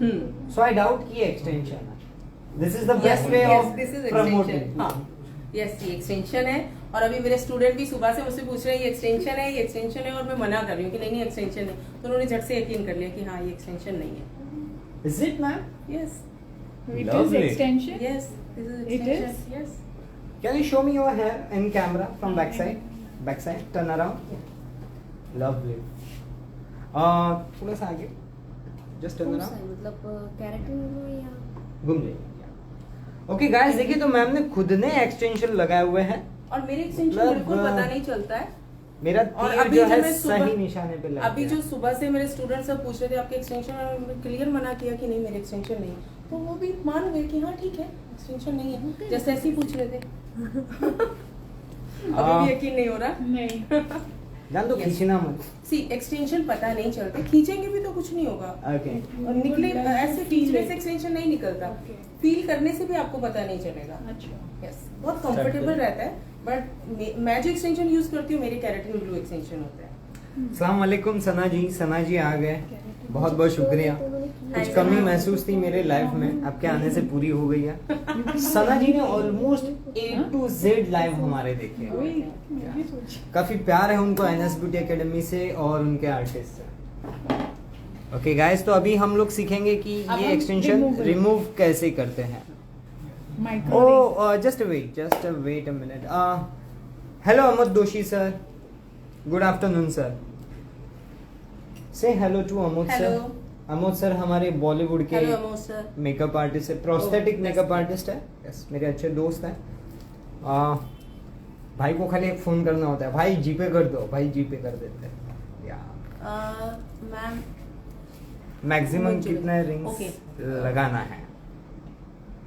[SPEAKER 2] की, सो आई डाउट कि एक्सटेंशन है। This is the best way of promoting.
[SPEAKER 3] हाँ, यस, ये एक्सटेंशन है। और अभी मेरे स्टूडेंट भी सुबह से मुझसे पूछ रहे हैं ये एक्सटेंशन है, ये एक्सटेंशन है, और मैं मना कर रही हूँ कि नहीं एक्सटेंशन है, तो उन्होंने झट से यकीन कर लिया कि हाँ ये एक्सटेंशन नहीं है।
[SPEAKER 2] Is it ma'am?
[SPEAKER 3] Yes,
[SPEAKER 4] It is
[SPEAKER 2] Lovely.
[SPEAKER 4] extension.
[SPEAKER 3] Yes, this is
[SPEAKER 4] It
[SPEAKER 3] extension.
[SPEAKER 4] is?
[SPEAKER 3] Yes,
[SPEAKER 2] can you show me your here in camera from back side? Back side, turn around. Lovely. थोड़ा सा आगे, just turn around,
[SPEAKER 6] मतलब keratin या
[SPEAKER 2] घूम जाइए। Okay guys, देखिए तो ma'am ने खुद ने एक्सटेंशन लगाए हुए हैं।
[SPEAKER 3] और मेरे एक्सटेंशन बिल्कुल पता नहीं चलता है।
[SPEAKER 2] मेरा
[SPEAKER 3] और
[SPEAKER 2] तीर
[SPEAKER 3] अभी
[SPEAKER 2] जो
[SPEAKER 3] जो
[SPEAKER 2] है
[SPEAKER 3] मैं सुबह-
[SPEAKER 2] सही निशाने पे लग
[SPEAKER 3] अभी
[SPEAKER 2] गया।
[SPEAKER 3] जो सुबह से मेरे स्टूडेंट सब पूछ रहे थे आपके एक्सटेंशन, और मैंने क्लियर मना किया कि नहीं मेरे एक्सटेंशन नहीं है, तो वो भी मान गए कि हाँ ठीक है एक्सटेंशन नहीं है, जैसे ऐसे ही पूछ रहे थे। अभी भी यकीन नहीं हो रहा।
[SPEAKER 4] नहीं।
[SPEAKER 2] जान दो,
[SPEAKER 3] Yes.
[SPEAKER 2] खींचना मत।
[SPEAKER 3] सी एक्सटेंशन पता नहीं चलते, खींचेंगे भी तो कुछ नहीं होगा,
[SPEAKER 2] ओके,
[SPEAKER 3] और निकले ऐसे खींचने से
[SPEAKER 4] Feel it.
[SPEAKER 3] एक्सटेंशन नहीं निकलता,
[SPEAKER 4] Okay.
[SPEAKER 3] फील करने से भी आपको पता नहीं चलेगा।
[SPEAKER 4] अच्छा।
[SPEAKER 3] यस, बहुत कंफर्टेबल रहता है, बट मैं जो एक्सटेंशन यूज करती हूँ मेरे कैरेटिन ग्लू एक्सटेंशन होता है।
[SPEAKER 2] अस्सलाम वालेकुम सना जी। सना जी आ गए, बहुत बहुत शुक्रिया। कुछ
[SPEAKER 3] Hi,
[SPEAKER 2] कमी
[SPEAKER 3] सना।
[SPEAKER 2] महसूस थी मेरे लाइफ में, आपके आने से पूरी हो गई है। सना जी ने almost A to Z live हमारे देखे हैं।
[SPEAKER 4] वही मैं भी सोची।
[SPEAKER 2] काफी प्यार है उनको एनएस ब्यूटी एकेडमी से और उनके आर्टिस्ट से। ओके गाइस, तो अभी हम लोग सीखेंगे कि
[SPEAKER 3] अब
[SPEAKER 2] ये
[SPEAKER 3] हम
[SPEAKER 2] एक्सटेंशन
[SPEAKER 4] removal.
[SPEAKER 2] रिमूव कैसे करते हैं।
[SPEAKER 4] Micro
[SPEAKER 2] Oh, just wait a minute. Hello, Amod Doshi sir. Good afternoon, sir. Say hello to Amod sir.
[SPEAKER 3] Hello.
[SPEAKER 2] Amod sir हमारे बॉलीवुड के
[SPEAKER 3] hello Amod sir.
[SPEAKER 2] Makeup artist है, prosthetic
[SPEAKER 3] Oh,
[SPEAKER 2] makeup
[SPEAKER 3] that's
[SPEAKER 2] artist है। Yes, मेरे अच्छे दोस्त हैं। भाई को खाली एक फोन करना होता है, भाई जीपे कर दो, भाई जीपे कर देते हैं। या
[SPEAKER 3] मैम
[SPEAKER 2] मैक्सिमम
[SPEAKER 3] मुझे-
[SPEAKER 2] कितना रिंग्स
[SPEAKER 3] Okay.
[SPEAKER 2] लगाना है?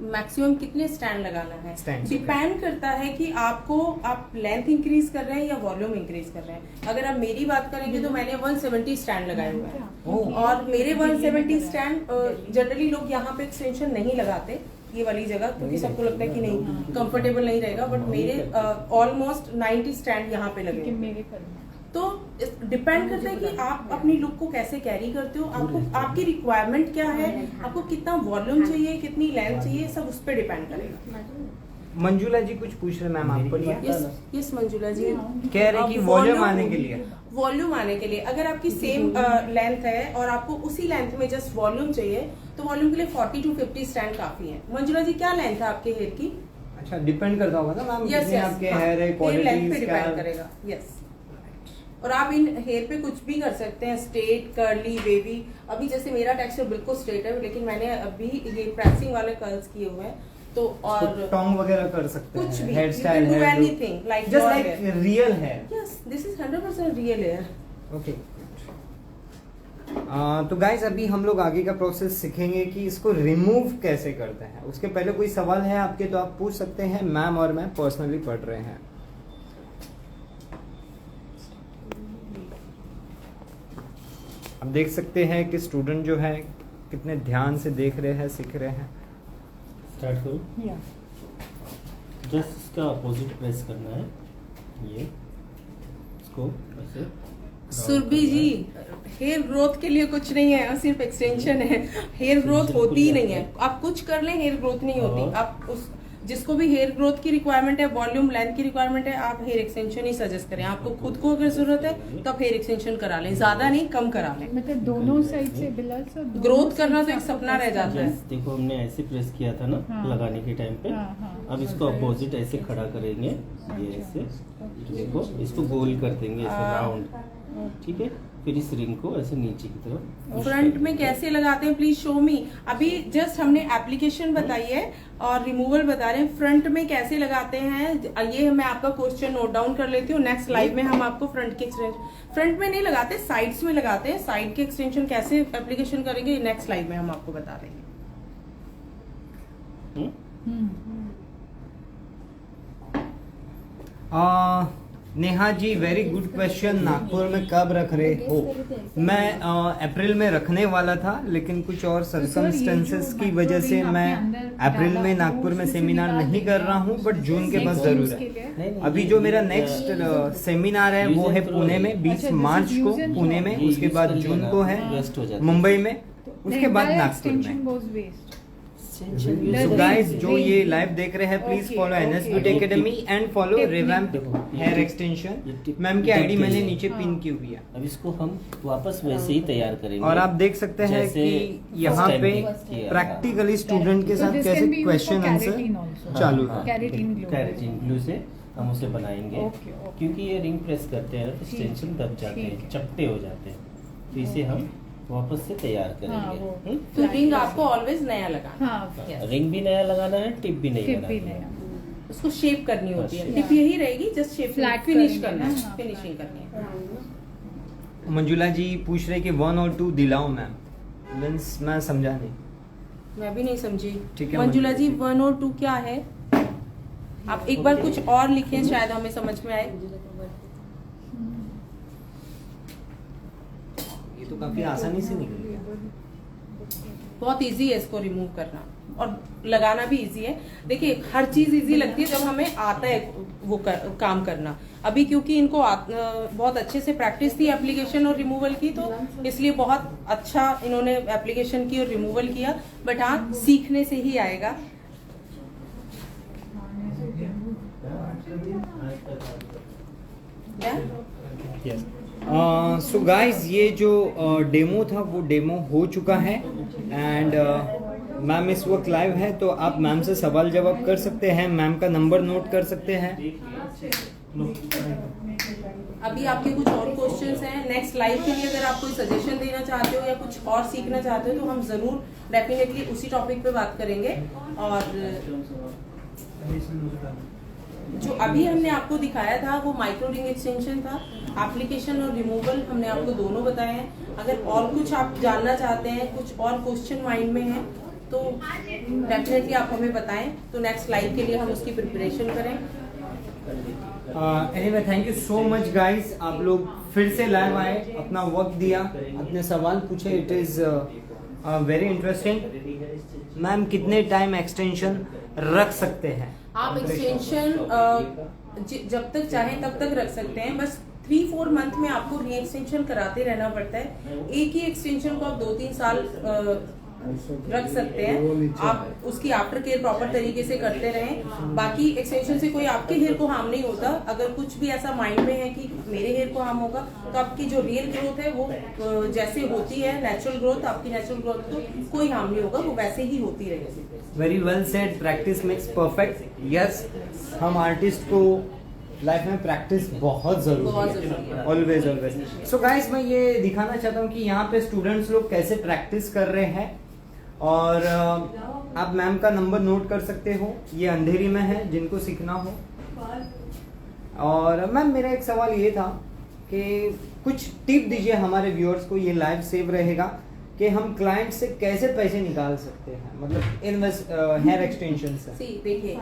[SPEAKER 3] मैक्सिमम कितने स्टैंड लगाना है
[SPEAKER 2] Stands,
[SPEAKER 3] डिपेंड करता है कि आपको आप लेंथ इंक्रीज कर रहे हैं या वॉल्यूम इंक्रीज कर रहे हैं। अगर आप मेरी बात करेंगे तो मैंने 170 स्टैंड लगाए हुए हैं,
[SPEAKER 2] ओह,
[SPEAKER 3] और मेरे 170 स्टैंड जनरली लोग यहाँ पे एक्सटेंशन नहीं लगाते ये वाली जगह, क्योंकि सबको लगता है कि नहीं कंफर्टेबल नहीं रहेगा, बट मेरे ऑलमोस्ट 90 स्टैंड यहाँ पे लगे
[SPEAKER 4] कि
[SPEAKER 3] हुए हैं।
[SPEAKER 4] मेरे करना।
[SPEAKER 3] तो डिपेंड करता है कि आप अपनी लुक को कैसे कैरी करते हो, आपको आपकी रिक्वायरमेंट क्या है, आपको कितना वॉल्यूम चाहिए, कितनी लेंथ चाहिए, सब उस पर डिपेंड करेगा।
[SPEAKER 2] मंजुला जी कुछ पूछ रहे मैम, आप पढ़िए।
[SPEAKER 3] यस मंजुला जी,
[SPEAKER 2] कह रहे कि वॉल्यूम आने के लिए,
[SPEAKER 3] वॉल्यूम आने के लिए अगर आपकी सेम लेंथ है और आपको उसी लेंथ में जस्ट वॉल्यूम चाहिए तो वॉल्यूम के लिए 40 to 50 स्टैंड काफी है। मंजुला जी क्या लेंथ है आपके हेयर की?
[SPEAKER 2] अच्छा डिपेंड करता होगा ना मैम,
[SPEAKER 3] यस
[SPEAKER 2] कितने आपके हेयर है,
[SPEAKER 3] लेंथ पे
[SPEAKER 2] क्वालिटी
[SPEAKER 3] डिपेंड करेगा। यस, और आप इन हेयर पे कुछ भी कर सकते हैं, स्ट्रेट, कर्ली, वेवी। अभी जैसे मेरा टेक्सचर बिल्कुल स्ट्रेट है लेकिन मैंने अभी ये प्रैसिंग वाले कर्ल्स किए हुए हैं तो और
[SPEAKER 2] टोंग वगैरह कर सकते
[SPEAKER 3] कुछ
[SPEAKER 2] हैं,
[SPEAKER 3] भी
[SPEAKER 2] हेयर स्टाइल है,
[SPEAKER 3] anything like
[SPEAKER 2] just like real hair.
[SPEAKER 3] Yes, this is 100% real hair.
[SPEAKER 2] Okay. तो गाइस अभी हम लोग आगे का प्रोसेस सीखेंगे कि इसको रिमूव कैसे करते हैं। उसके पहले कोई सवाल है आपके तो आप पूछ सकते हैं, मैम और मैं पर्सनली पढ़ रहे हैं। आप देख सकते हैं कि स्टूडेंट जो है कितने ध्यान से देख रहे हैं, सीख रहे हैं।
[SPEAKER 5] स्टार्ट करो।
[SPEAKER 4] या
[SPEAKER 5] जस्ट इसका अपोजिट प्रेस करना है, ये इसको ऐसे।
[SPEAKER 3] सुरभि जी, हेयर ग्रोथ के लिए कुछ नहीं है, सिर्फ एक्सटेंशन है। हेयर ग्रोथ होती ही नहीं है, आप कुछ कर लें हेयर ग्रोथ नहीं होती। आप उस जिसको भी हेयर ग्रोथ की रिक्वायरमेंट है, वॉल्यूम लेंथ की रिक्वायरमेंट है, आप हेयर एक्सटेंशन ही सजेस्ट करें। आपको खुद को अगर जरूरत है तो आप हेयर एक्सटेंशन करा लें, ज्यादा नहीं कम करा लें।
[SPEAKER 4] मतलब दोनों साइड से बिल्कुल सर
[SPEAKER 3] ग्रोथ करना तो एक सपना रह जाता है।
[SPEAKER 5] Yes, देखो हमने ऐसे प्रेस किया था ना
[SPEAKER 4] हाँ।
[SPEAKER 5] लगाने के टाइम पे।
[SPEAKER 4] हाँ, हाँ।
[SPEAKER 5] अब इसको अपोजिट ऐसे खड़ा करेंगे, ये ऐसे देखो, इसको गोल कर देंगे ऐसे राउंड, ठीक है। फिर इस रिंग को ऐसे नीचे की तरफ push
[SPEAKER 3] फ्रंट
[SPEAKER 5] कर
[SPEAKER 3] में
[SPEAKER 5] देंगे।
[SPEAKER 3] कैसे लगाते हैं प्लीज शो मी। अभी जस्ट हमने एप्लीकेशन बताई है और रिमूवल बता रहे हैं, फ्रंट में कैसे लगाते हैं ये मैं आपका क्वेश्चन नोट डाउन कर लेती हूँ। नेक्स्ट लाइव में हम आपको फ्रंट के एक्सटेंशन, फ्रंट में नहीं लगाते, साइड्स में लगाते हैं। साइड के एक्सटेंशन कैसे एप्लीकेशन करेंगे नेक्स्ट लाइव में हम आपको बता देंगे।
[SPEAKER 2] Neha ji very good question. Nagpur में कब रख रहे हो? मैं अप्रैल में रखने वाला था लेकिन कुछ और सर्कमस्टेंसेस की वजह से मैं अप्रैल में नागपुर में सेमिनार नहीं कर रहा हूँ, बट जून के बाद जरूर है। अभी जो मेरा नेक्स्ट सेमिनार है वो है पुणे में 20 मार्च को पुणे में, उसके बाद जून को है मुंबई में, उसके बाद नागपुर में। So guys जो ये लाइव देख रहे हैं please follow NS beauty academy and follow revamp hair extension. Ma'am की आईडी मैंने नीचे पिन की हुई है।
[SPEAKER 5] अब इसको हम वापस वैसे ही तैयार करेंगे।
[SPEAKER 2] और आप देख सकते हैं
[SPEAKER 5] जैसे
[SPEAKER 2] कि यहाँ
[SPEAKER 5] first
[SPEAKER 2] पे
[SPEAKER 5] time किया।
[SPEAKER 2] प्रैक्टिकली स्टूडेंट के साथ कैसे क्वेश्चन आंसर चालू है।
[SPEAKER 5] कैरेटीन ग्लू से हम उसे बनाएंगे।
[SPEAKER 4] Okay, okay.
[SPEAKER 5] क्योंकि ये रिंग प्रेस करते हैं तो एक्सटेंशन दब जाते
[SPEAKER 4] ठीक
[SPEAKER 5] हैं,
[SPEAKER 4] है।
[SPEAKER 5] चपटे हो जाते हैं, तो इसे हम वापस से तैयार
[SPEAKER 4] हाँ,
[SPEAKER 5] करेंगे।
[SPEAKER 4] वो
[SPEAKER 3] तो रिंग आपको ऑलवेज नया लगाना।
[SPEAKER 4] हाँ,
[SPEAKER 3] Yes.
[SPEAKER 5] रिंग भी नया लगाना है, टिप भी नहीं
[SPEAKER 4] टिप
[SPEAKER 5] लगाना
[SPEAKER 4] भी
[SPEAKER 5] है।
[SPEAKER 4] नहीं।
[SPEAKER 3] उसको शेप करनी होती है,
[SPEAKER 5] हाँ,
[SPEAKER 3] टिप यही रहेगी, जस्ट शेप
[SPEAKER 4] Flat
[SPEAKER 3] फिनिश
[SPEAKER 4] करेंगे
[SPEAKER 3] करना
[SPEAKER 4] ना,
[SPEAKER 3] है,
[SPEAKER 4] हाँ,
[SPEAKER 3] फिनिशिंग करनी है।
[SPEAKER 2] मंजुला जी पूछ रहे कि 1 और 2 दिलाओ मैम, मीन्स मैं समझा नहीं।
[SPEAKER 3] मैं भी नहीं समझी।
[SPEAKER 2] ठीक है,
[SPEAKER 3] मंजुला जी
[SPEAKER 2] मंजुला
[SPEAKER 3] 1 और 2 क्या है? आप एक बार कुछ और लिखें शायद हमें समझ में आए।
[SPEAKER 2] ये तो काफी आसानी से निकल गया।
[SPEAKER 3] बहुत इजी है इसको रिमूव करना और लगाना भी इजी है। देखिए हर चीज इजी लगती है जब हमें आता है वो काम करना। अभी क्योंकि इनको बहुत अच्छे से प्रैक्टिस थी एप्लीकेशन और रिमूवल की, तो इसलिए बहुत अच्छा इन्होंने एप्लीकेशन की और रिमूवल किया। बट हाँ, सीखने से ही आएगा।
[SPEAKER 2] सो गाइस ये जो डेमो था वो डेमो हो चुका है एंड मैम इस वक्त लाइव है, तो आप मैम से सवाल जवाब कर सकते हैं। मैम का नंबर नोट कर सकते हैं।
[SPEAKER 3] अभी आपके कुछ और क्वेश्चंस हैं नेक्स्ट लाइव के लिए, अगर आप कोई सजेशन देना चाहते हो या कुछ और सीखना चाहते हो तो हम जरूर डेफिनेटली उसी टॉपिक पे बात करेंगे। और जो अभी हमने आपको दिखाया था वो माइक्रो रिंग एक्सटेंशन था। एप्लीकेशन और रिमूवल हमने आपको दोनों बताए हैं। अगर और कुछ आप जानना चाहते हैं, कुछ और क्वेश्चन माइंड में है तो डेफिनेटली आप हमें बताएं, तो नेक्स्ट लाइव के लिए हम उसकी प्रिपरेशन करें।
[SPEAKER 2] Anyway thank you so much guys, आप लोग फिर से लाइव आए, अपना वक्त दिया, अपने सवाल पूछे। It is very interesting. Ma'am कितने टाइम एक्सटेंशन रख सकते हैं?
[SPEAKER 3] आप एक्सटेंशन जब तक चाहें तब तक रख सकते हैं, बस 3-4 मंथ में आपको री एक्सटेंशन कराते रहना पड़ता है। एक ही एक्सटेंशन को आप 2-3 साल रख सकते हैं। आप उसकी आफ्टर केयर प्रॉपर तरीके से करते रहें। बाकी एक्सटेंशन से कोई आपके हेयर को हार्म नहीं होता। अगर कुछ भी ऐसा माइंड में है कि मेरे हेयर को हार्म होगा, तो आपकी जो रियल ग्रोथ है वो जैसे होती है नेचुरल ग्रोथ, आपकी नेचुरल ग्रोथ को कोई हार्म नहीं होगा, वो वैसे ही होती रहेगी।
[SPEAKER 2] Very well said, practice makes perfect. Yes, हम आर्टिस्ट को लाइफ में प्रैक्टिस बहुत जरूरी है, ऑलवेज ऑलवेज। सो गाइस, मैं ये दिखाना चाहता हूँ कि यहाँ पे स्टूडेंट्स लोग कैसे प्रैक्टिस कर रहे हैं, और आप मैम का नंबर नोट कर सकते हो, ये अंधेरी में है जिनको सीखना हो। और मैम, मेरा एक सवाल ये था कि कुछ टिप दीजिए हमारे व्यूअर्स को, ये लाइव सेव रहेगा, कि हम क्लाइंट से कैसे पैसे निकाल सकते हैं, मतलब इन्वेस्ट हेयर एक्सटेंशन से।
[SPEAKER 3] देखिए,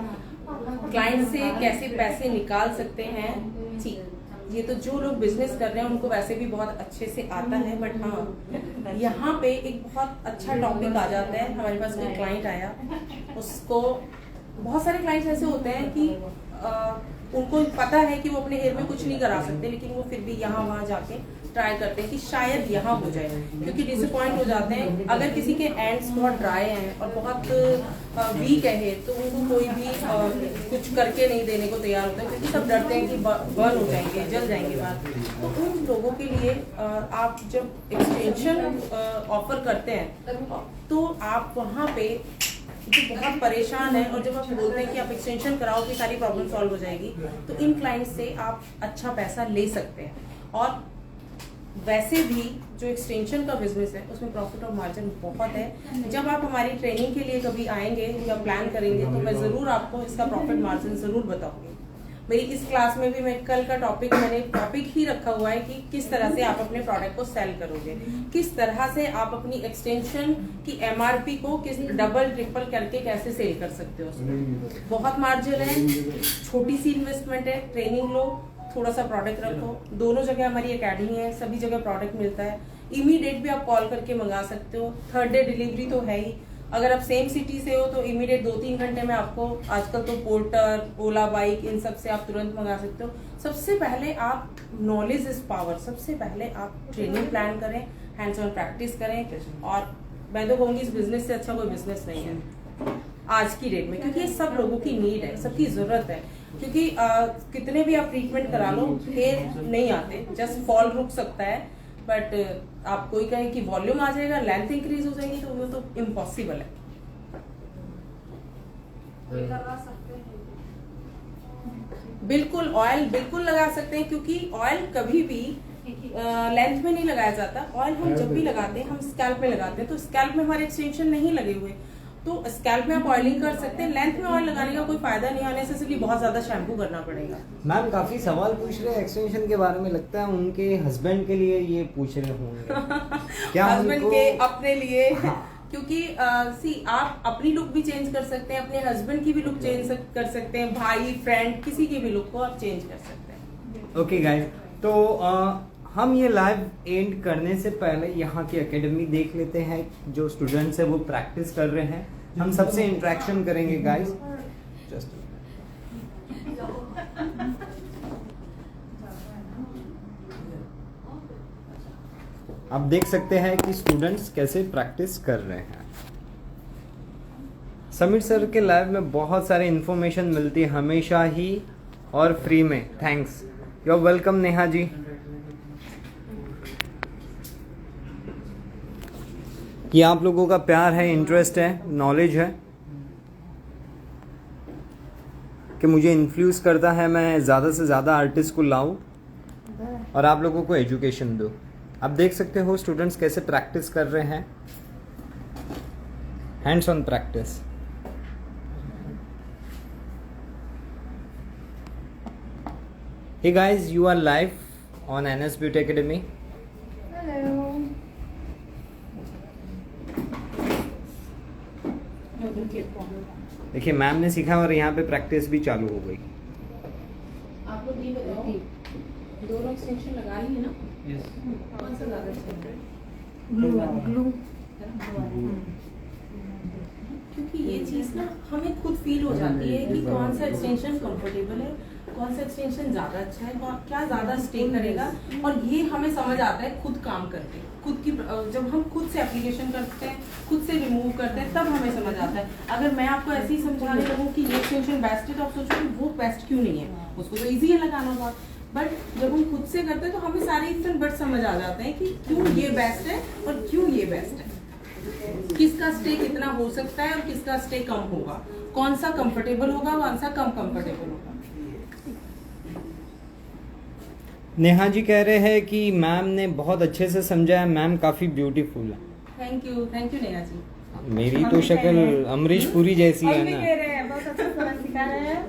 [SPEAKER 3] क्लाइंट से कैसे पैसे निकाल सकते हैं, ये तो जो लोग बिजनेस कर रहे हैं उनको वैसे भी बहुत अच्छे से आता है। बट हाँ, यहाँ पे एक बहुत अच्छा टॉपिक आ जाता है। हमारे पास कोई क्लाइंट आया, उसको बहुत सारे क्लाइंट्स ऐसे होते हैं कि उनको पता है कि वो अपने हेयर में कुछ नहीं करा सकते, लेकिन वो फिर भी यहाँ वहाँ जाके ट्राई करते हैं कि शायद यहाँ हो जाए, क्योंकि डिसअपॉइंट हो जाते हैं। अगर किसी के एंड्स बहुत ड्राई हैं और बहुत वीक है हेयर, तो उनको कोई भी कुछ करके नहीं देने को तैयार होता है, क्योंकि सब डरते हैं कि बर्न हो जाएंगे, जल जाएंगे बाल। तो उन लोगों के लिए आप जब एक्सटेंशन ऑफर करते हैं, तो आप वहाँ पे जो बहुत परेशान है, और जब आप बोलते हैं कि आप एक्सटेंशन कराओ कि सारी प्रॉब्लम सॉल्व हो जाएगी, तो इन क्लाइंट से आप अच्छा पैसा ले सकते हैं। और वैसे भी जो एक्सटेंशन का बिजनेस है उसमें प्रॉफिट और मार्जिन बहुत है। जब आप हमारी ट्रेनिंग के लिए कभी आएंगे या प्लान करेंगे, तो मैं ज़रूर आपको इसका प्रॉफिट मार्जिन ज़रूर बताऊंगी। मेरी इस क्लास में भी मैं कल का मैंने टॉपिक ही रखा हुआ है कि किस तरह से आप अपने प्रोडक्ट को सेल करोगे, किस तरह से आप अपनी एक्सटेंशन की MRP को किस डबल ट्रिपल करके कैसे सेल कर सकते हो। बहुत मार्जिन है, छोटी सी इन्वेस्टमेंट है, ट्रेनिंग लो, थोड़ा सा प्रोडक्ट रखो। दोनों जगह हमारी एकेडमी है, सभी जगह प्रोडक्ट मिलता है। इमीडिएट भी आप कॉल करके मंगा सकते हो, 3rd डे डिलीवरी तो है ही। अगर आप सेम सिटी से हो तो इमीडिएट 2-3 घंटे में आपको, आजकल तो पोर्टर, ओला बाइक, इन सब से आप तुरंत मंगा सकते हो। सबसे पहले आप, नॉलेज इज पावर, सबसे पहले आप ट्रेनिंग प्लान करें, हैंड्स ऑन प्रैक्टिस करें। और मैं तो कहूँगी इस बिजनेस से अच्छा कोई बिजनेस नहीं है आज की डेट में, क्योंकि ये सब लोगों की नीड है, सबकी जरूरत है। क्योंकि कितने भी आप ट्रीटमेंट करा लो, हेयर नहीं आते, जस्ट फॉल रुक सकता है। बट आप कोई कहे कि वॉल्यूम आ जाएगा, लेंथ इंक्रीज हो जाएगी, तो वो तो इम्पॉसिबल है। बिल्कुल, ऑयल बिल्कुल लगा सकते हैं, क्योंकि ऑयल कभी भी लेंथ में नहीं लगाया जाता। ऑयल हम जब भी लगाते हैं, हम स्कैल्प में लगाते हैं, तो स्कैल्प में हमारे एक्सटेंशन नहीं लगे हुए, तो स्कैल्प में आप ऑयलिंग कर सकते हैं। लेंथ में ऑयल लगाने का कोई फायदा नहीं, आने से बहुत ज्यादा शैम्पू करना पड़ेगा।
[SPEAKER 2] मैम, काफी सवाल पूछ रहे हैं एक्सटेंशन के बारे में, लगता है उनके हस्बैंड के लिए ये पूछ रहे होंगे क्या?
[SPEAKER 3] हस्बैंड के, अपने लिए। हाँ। क्योंकि आप अपनी लुक भी चेंज कर सकते हैं, अपने हस्बैंड की भी लुक चेंज कर सकते हैं, भाई, फ्रेंड, किसी की भी लुक को आप चेंज कर सकते हैं।
[SPEAKER 2] ओके गाइस, तो हम ये लाइव एंड करने से पहले यहाँ की एकेडमी देख लेते हैं। जो स्टूडेंट्स है वो प्रैक्टिस कर रहे हैं, हम सबसे इंटरेक्शन करेंगे गाइस। जस्ट आप देख सकते हैं कि स्टूडेंट्स कैसे प्रैक्टिस कर रहे हैं। समीर सर के लाइव में बहुत सारे इन्फॉर्मेशन मिलती है हमेशा ही, और फ्री में। Thanks, you are welcome Neha ji. ये आप लोगों का प्यार है, इंटरेस्ट है, नॉलेज है कि मुझे इन्फ्लुएंस करता है मैं ज़्यादा से ज़्यादा आर्टिस्ट को लाऊं और आप लोगों को एजुकेशन दूं। आप देख सकते हो स्टूडेंट्स कैसे प्रैक्टिस कर रहे हैं, hands on practice. Hey guys, you are live on NS Beauty Academy.
[SPEAKER 4] Hello.
[SPEAKER 2] देखिए मैम ने सीखा और यहाँ पे प्रैक्टिस भी चालू हो गई।
[SPEAKER 3] आप लोग ये बताओ, दोनों एक्सटेंशन लगा लिए ना? यस। कौन सा ज़्यादा अच्छा है?
[SPEAKER 4] ग्लू।
[SPEAKER 3] क्योंकि ये चीज़ ना हमें खुद फील हो जाती है कि कौन सा एक्सटेंशन कंफर्टेबल है, कौन सा एक्सटेंशन ज़्यादा अच्छा है, क्या ज़्यादा स्टे करेगा, और ये हमें समझ आता है खुद काम करके। खुद की जब हम खुद से एप्लीकेशन करते हैं, खुद से रिमूव करते हैं, तब हमें समझ आता है। अगर मैं आपको ऐसे ही समझाने लगूँ कि ये एक्सटेंशन बेस्ट है तो आप सोचो कि वो बेस्ट क्यों नहीं है, उसको तो ईजी है लगाना बहुत। बट जब हम खुद से करते हैं तो हमें सारे इफ एंड बट समझ आ जाते हैं कि क्यों ये बेस्ट है और क्यों ये बेस्ट है, किसका स्टे कितना हो सकता है और किसका स्टे कम होगा, कौन सा कंफर्टेबल होगा, कौन सा कम कंफर्टेबल होगा।
[SPEAKER 2] नेहा जी कह रहे हैं कि मैम ने बहुत अच्छे से समझाया, मैम काफ़ी ब्यूटीफुल है।
[SPEAKER 3] Thank you Neha ji.
[SPEAKER 2] मेरी तो शक्ल अमरीश पुरी जैसी है ना।
[SPEAKER 4] कह रहे हैं बहुत अच्छा समझ सिखा रहे हैं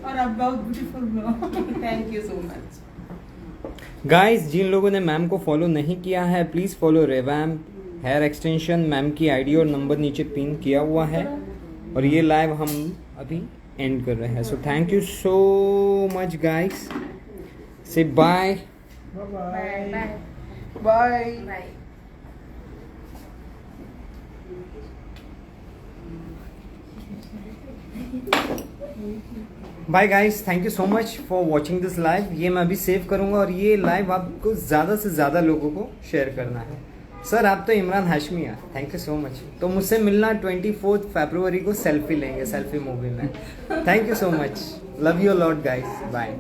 [SPEAKER 4] और अब बहुत ब्यूटीफुल हो।
[SPEAKER 3] Thank you so much.
[SPEAKER 2] Guys, जिन लोगों ने मैम को फॉलो नहीं किया है please follow Revamp hair extension. Ma'am की आईडी और नंबर नीचे पिन किया हुआ है और ये लाइव हम अभी एंड कर रहे हैं। So thank you so much guys, से bye
[SPEAKER 4] bye
[SPEAKER 2] bye.
[SPEAKER 3] Bye.
[SPEAKER 2] Bye guys, thank you so much for watching this live. ये मैं अभी सेव करूंगा और ये लाइव आपको ज़्यादा से ज़्यादा लोगों को शेयर करना है। सर आप तो इमरान हाशमी हैं, थैंक यू सो मच। तो मुझसे मिलना 24 फरवरी को, सेल्फी लेंगे, सेल्फी मूवी में। Thank you so much, love you lot guys, bye.